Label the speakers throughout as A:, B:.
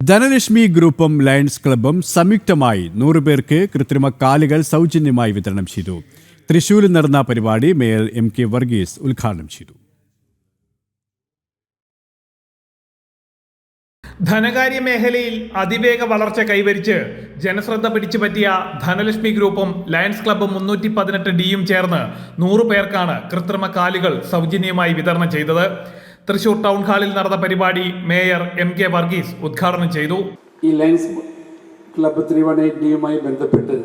A: ധനലക്ഷ്മി ഗ്രൂപ്പും ലയൺസ് ക്ലബ്ബും സംയുക്തമായി 100 പേർക്ക് കൃത്രിമ കാലുകൾ സൗജന്യമായി വിതരണം ചെയ്തു. തൃശൂരിൽ നടന്ന പരിപാടി മേയർ MK വർഗീസ് ഉദ്ഘാടനം ചെയ്തു.
B: ധനകാര്യ മേഖലയിൽ അതിവേഗ വളർച്ച കൈവരിച്ച് ജനശ്രദ്ധ പിടിച്ചുപറ്റിയ ധനലക്ഷ്മി ഗ്രൂപ്പും ലയൺസ് ക്ലബ്ബും 318Dയും ചേർന്ന് 100 പേർക്കാണ് കൃത്രിമ കാലുകൾ സൗജന്യമായി വിതരണം ചെയ്തത്. തൃശൂർ ടൗൺ ഹാളിൽ നടന്ന പരിപാടി മേയർ MK വർഗീസ് ഉദ്ഘാടനം ചെയ്തു.
C: ഈ ലയൺസ് ക്ലബ്ബ് 318Dയുമായി ബന്ധപ്പെട്ട്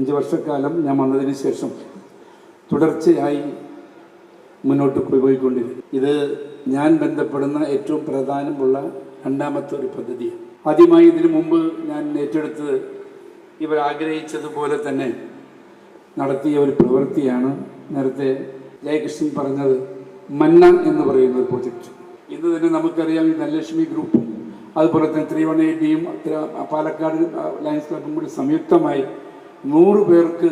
C: 5 വർഷക്കാലം ഞാൻ വന്നതിന് ശേഷം തുടർച്ചയായി മുന്നോട്ട് പോയിക്കൊണ്ടിരിക്കും. ഇത് ഞാൻ ബന്ധപ്പെടുന്ന ഏറ്റവും പ്രധാനമുള്ള രണ്ടാമത്തെ ഒരു പദ്ധതിയാണ്. ആദ്യമായി ഇതിനു മുമ്പ് ഞാൻ ഏറ്റെടുത്ത് ഇവർ ആഗ്രഹിച്ചതുപോലെ തന്നെ നടത്തിയ ഒരു പ്രവൃത്തിയാണ് നേരത്തെ ജയകൃഷ്ണൻ പറഞ്ഞത് മന്ന എന്ന് പറയുന്ന ഒരു പ്രോജക്റ്റ്. ഇന്ന് തന്നെ നമുക്കറിയാം ഈ ധനലക്ഷ്മി ഗ്രൂപ്പും അതുപോലെ തന്നെ 318Dയും പാലക്കാട് ലയൺസ് ക്ലബ്ബും കൂടി സംയുക്തമായി 100 പേർക്ക്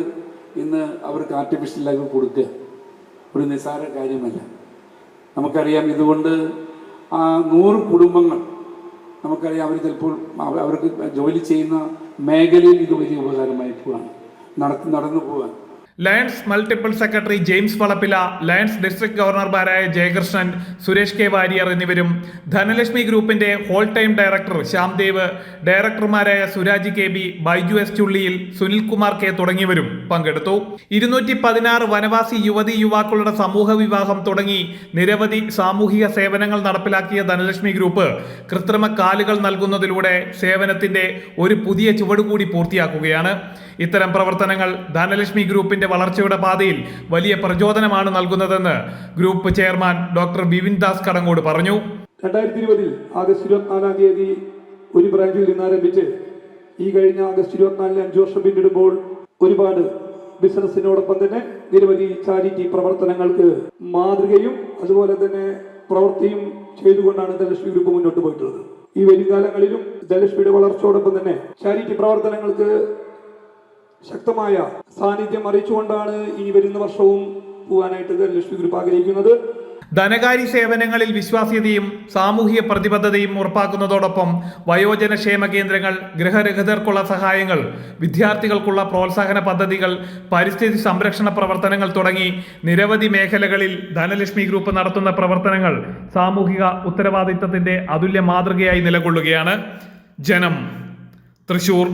C: ഇന്ന് അവർക്ക് ആർട്ടിഫിഷ്യൽ ലൈഫ് കൊടുക്കുക ഒരു നിസ്സാര കാര്യമല്ല. നമുക്കറിയാം ഇതുകൊണ്ട് ആ 100 കുടുംബങ്ങൾ നമുക്കറിയാം അവർ ചിലപ്പോൾ അവർക്ക് ജോലി ചെയ്യുന്ന മേഖലയിൽ ഇത് വലിയ ഉപകാരമായി പോവാണ് നടന്നു പോവാൻ.
B: Lions multiple secretary James Valappila, Lions district ഗവർണർമാരായ ജയകൃഷ്ണൻ, സുരേഷ് K വാര്യർ എന്നിവരും ധനലക്ഷ്മി ഗ്രൂപ്പിന്റെ ഹോൾ ടൈം ഡയറക്ടർ ശ്യാംദേവ്, ഡയറക്ടർമാരായ Suraj KB, Baiju S Chulliyil, Sunilkumar K തുടങ്ങിയവരും പങ്കെടുത്തു. 216 വനവാസി യുവതി യുവാക്കളുടെ സമൂഹ വിവാഹം തുടങ്ങി നിരവധി സാമൂഹിക സേവനങ്ങൾ നടപ്പിലാക്കിയ ധനലക്ഷ്മി ഗ്രൂപ്പ് കൃത്രിമ കാലുകൾ നൽകുന്നതിലൂടെ സേവനത്തിന്റെ ഒരു പുതിയ ചുവടുകൂടി പൂർത്തിയാക്കുകയാണ്. ഇത്തരം പ്രവർത്തനങ്ങൾ ധനലക്ഷ്മി ഗ്രൂപ്പിന്റെ വളർച്ചയുടെ പാതയിൽ വലിയ പ്രചോദനമാണ് നൽകുന്നതെന്ന് group chairman doctor Bipin Das Kadangode പറഞ്ഞു.
D: 2020 ആഗസ്റ്റ് 24-ാം തീയതി ഒരു ബ്രാഞ്ചിൽ നിന്ന് ആരംഭിച്ച് ഈ കഴിഞ്ഞ ആഗസ്റ്റ് 24-ന് 5 വർഷം പിന്നിടുമ്പോൾ ഒരുപാട് ബിസിനസിനോടൊപ്പം തന്നെ നിരവധി ചാരിറ്റി പ്രവർത്തനങ്ങൾക്ക് മാതൃകയും അതുപോലെ തന്നെ പ്രവൃത്തിയും ചെയ്തുകൊണ്ടാണ് ധനലക്ഷ്മി ഗ്രൂപ്പ് മുന്നോട്ട് പോയിട്ടുള്ളത്. ഈ വരും കാലങ്ങളിലും ധനലക്ഷ്മിയുടെ വളർച്ചയോടൊപ്പം തന്നെ ചാരിറ്റി പ്രവർത്തനങ്ങൾക്ക് ശക്തമായ സാന്നിധ്യം അറിയിച്ചുകൊണ്ടാണ് ഇനി വരുന്ന വർഷവും പോകാനായിട്ട് ധനലക്ഷ്മി ഗ്രൂപ്പ് ആഗ്രഹിക്കുന്നത്.
B: ധനകാര്യ സേവനങ്ങളിൽ വിശ്വാസ്യതയും സാമൂഹിക പ്രതിബദ്ധതയും ഉറപ്പാക്കുന്നതോടൊപ്പം വയോജന ക്ഷേമ കേന്ദ്രങ്ങൾ, ഗൃഹരഹിതർക്കുള്ള സഹായങ്ങൾ, വിദ്യാർത്ഥികൾക്കുള്ള പ്രോത്സാഹന പദ്ധതികൾ, പരിസ്ഥിതി സംരക്ഷണ പ്രവർത്തനങ്ങൾ തുടങ്ങി നിരവധി മേഖലകളിൽ ധനലക്ഷ്മി ഗ്രൂപ്പ് നടത്തുന്ന പ്രവർത്തനങ്ങൾ സാമൂഹിക ഉത്തരവാദിത്തത്തിന്റെ അതുല്യ മാതൃകയായി നിലകൊള്ളുകയാണ്. ജനം, തൃശൂർ.